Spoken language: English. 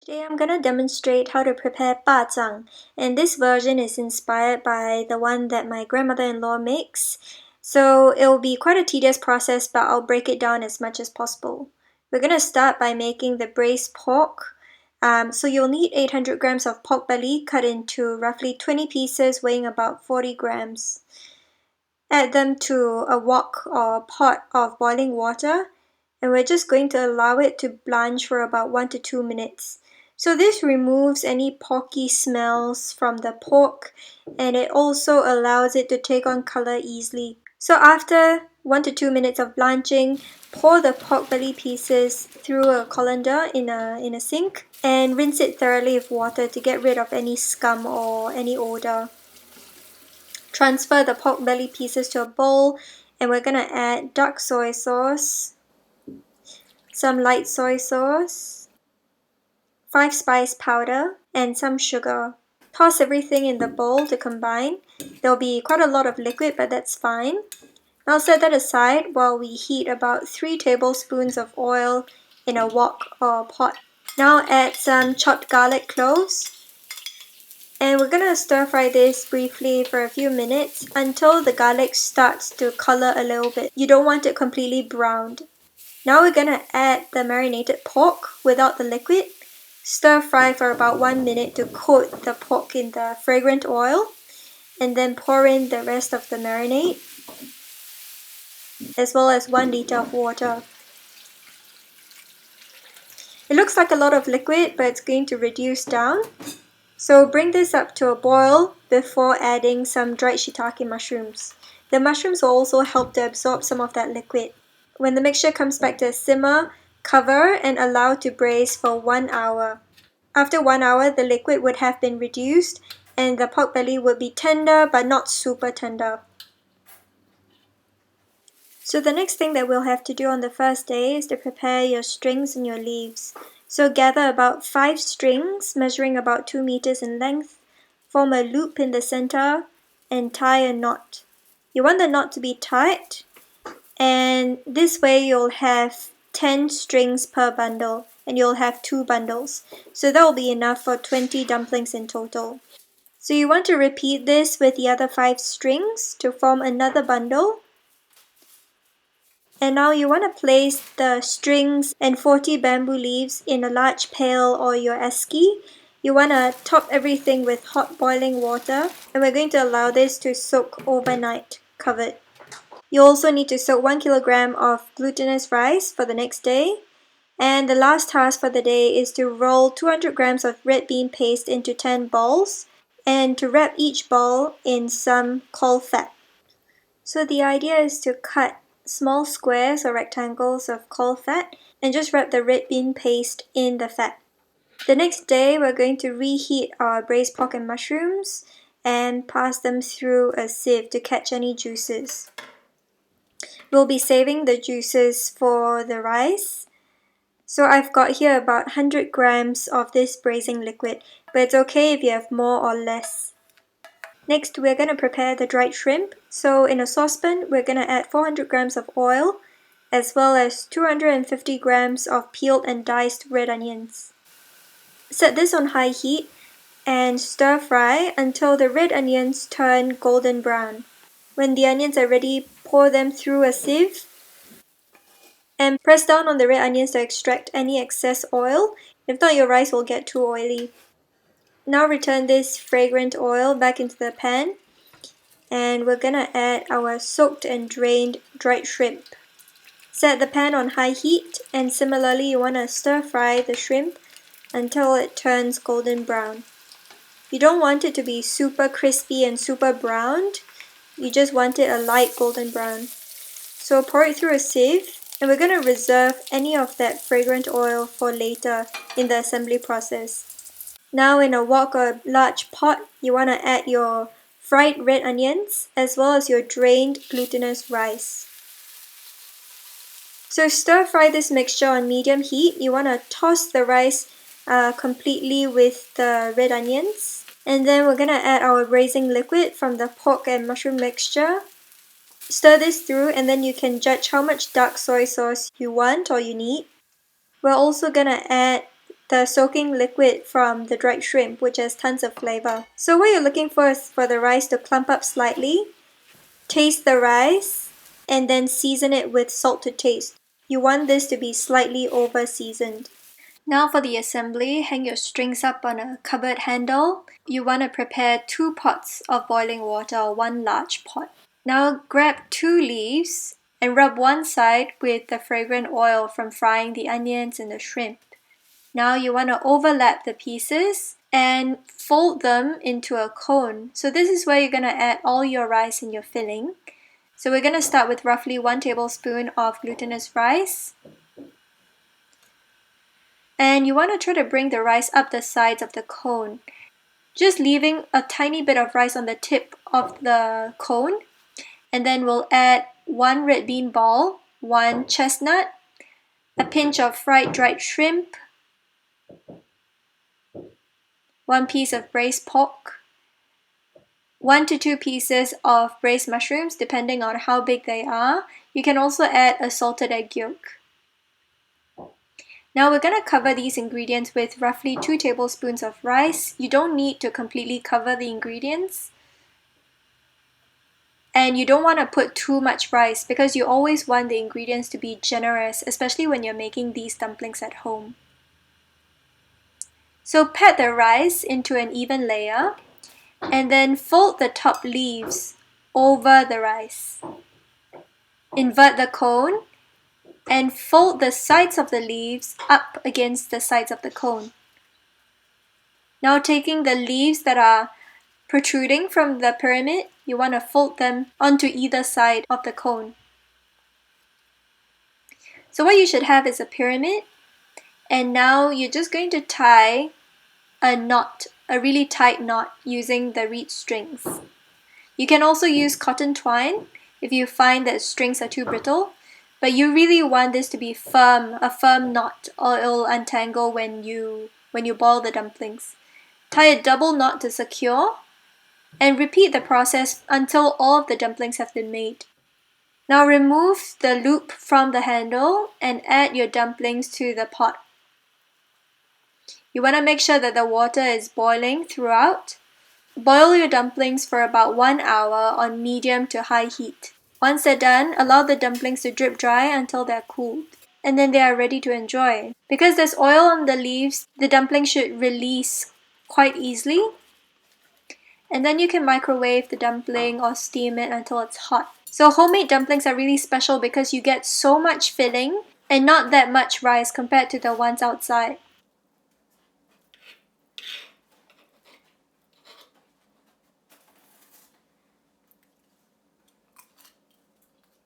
Today I'm gonna demonstrate how to prepare zhang, and this version is inspired by the one that my grandmother-in-law makes. So it'll be quite a tedious process, but I'll break it down as much as possible. We're gonna start by making the braised pork. So you'll need 800 grams of pork belly cut into roughly 20 pieces weighing about 40 grams. Add them to a wok or pot of boiling water, and we're just going to allow it to blanch for about 1 to 2 minutes. So this removes any porky smells from the pork, and it also allows it to take on color easily. So after 1 to 2 minutes of blanching, pour the pork belly pieces through a colander in a sink and rinse it thoroughly with water to get rid of any scum or any odor. Transfer the pork belly pieces to a bowl, and we're gonna add dark soy sauce, some light soy sauce, 5 spice powder, and some sugar. Toss everything in the bowl to combine. There'll be quite a lot of liquid, but that's fine. Now set that aside while we heat about 3 tablespoons of oil in a wok or pot. Now add some chopped garlic cloves. And we're gonna stir fry this briefly for a few minutes until the garlic starts to color a little bit. You don't want it completely browned. Now we're gonna add the marinated pork without the liquid. Stir fry for about 1 minute to coat the pork in the fragrant oil, and then pour in the rest of the marinade, as well as 1 liter of water. It looks like a lot of liquid, but it's going to reduce down. So bring this up to a boil before adding some dried shiitake mushrooms. The mushrooms will also help to absorb some of that liquid. When the mixture comes back to a simmer, cover and allow to braise for 1 hour. After 1 hour, the liquid would have been reduced and the pork belly would be tender but not super tender. So the next thing that we'll have to do on the first day is to prepare your strings and your leaves. So gather about 5 strings measuring about 2 meters in length, form a loop in the center, and tie a knot. You want the knot to be tight, and this way you'll have 10 strings per bundle, and you'll have 2 bundles. So that will be enough for 20 dumplings in total. So you want to repeat this with the other 5 strings to form another bundle. And now you want to place the strings and 40 bamboo leaves in a large pail or your esky. You want to top everything with hot boiling water, and we're going to allow this to soak overnight, covered. You also need to soak 1 kilogram of glutinous rice for the next day. And the last task for the day is to roll 200 grams of red bean paste into 10 balls, and to wrap each ball in some caul fat. So the idea is to cut small squares or rectangles of caul fat and just wrap the red bean paste in the fat. The next day we're going to reheat our braised pork and mushrooms and pass them through a sieve to catch any juices. We'll be saving the juices for the rice. So I've got here about 100 grams of this braising liquid, but it's okay if you have more or less. Next, we're going to prepare the dried shrimp. So in a saucepan, we're going to add 400 grams of oil, as well as 250 grams of peeled and diced red onions. Set this on high heat and stir fry until the red onions turn golden brown. When the onions are ready, pour them through a sieve and press down on the red onions to extract any excess oil. If not, your rice will get too oily. Now return this fragrant oil back into the pan, and we're gonna add our soaked and drained dried shrimp. Set the pan on high heat, and similarly you want to stir fry the shrimp until it turns golden brown. You don't want it to be super crispy and super browned, you just want it a light golden brown. So pour it through a sieve, and we're going to reserve any of that fragrant oil for later in the assembly process. Now in a wok or a large pot, you want to add your fried red onions as well as your drained glutinous rice. So stir fry this mixture on medium heat. You want to toss the rice completely with the red onions. And then we're going to add our braising liquid from the pork and mushroom mixture. Stir this through, and then you can judge how much dark soy sauce you want or you need. We're also going to add the soaking liquid from the dried shrimp, which has tons of flavor. So what you're looking for is for the rice to clump up slightly. Taste the rice and then season it with salt to taste. You want this to be slightly over seasoned. Now for the assembly, hang your strings up on a cupboard handle. You want to prepare 2 pots of boiling water or 1 large pot. Now grab 2 leaves and rub one side with the fragrant oil from frying the onions and the shrimp. Now you want to overlap the pieces and fold them into a cone. So this is where you're going to add all your rice and your filling. So we're going to start with roughly 1 tablespoon of glutinous rice. And you want to try to bring the rice up the sides of the cone, just leaving a tiny bit of rice on the tip of the cone. And then we'll add 1 red bean ball, 1 chestnut, a pinch of fried dried shrimp, 1 piece of braised pork, 1 to 2 pieces of braised mushrooms, depending on how big they are. You can also add a salted egg yolk. Now we're going to cover these ingredients with roughly 2 tablespoons of rice. You don't need to completely cover the ingredients. And you don't want to put too much rice because you always want the ingredients to be generous, especially when you're making these dumplings at home. So pat the rice into an even layer and then fold the top leaves over the rice. Invert the cone and fold the sides of the leaves up against the sides of the cone. Now taking the leaves that are protruding from the pyramid, you want to fold them onto either side of the cone. So what you should have is a pyramid, and now you're just going to tie a knot, a really tight knot, using the reed strings. You can also use cotton twine if you find that strings are too brittle, but you really want this to be firm, a firm knot, or it'll untangle when you boil the dumplings. Tie a double knot to secure, and repeat the process until all of the dumplings have been made. Now remove the loop from the handle and add your dumplings to the pot. You want to make sure that the water is boiling throughout. Boil your dumplings for about 1 hour on medium to high heat. Once they're done, allow the dumplings to drip dry until they're cooled, and then they are ready to enjoy. Because there's oil on the leaves, the dumpling should release quite easily. And then you can microwave the dumpling or steam it until it's hot. So homemade dumplings are really special because you get so much filling and not that much rice compared to the ones outside.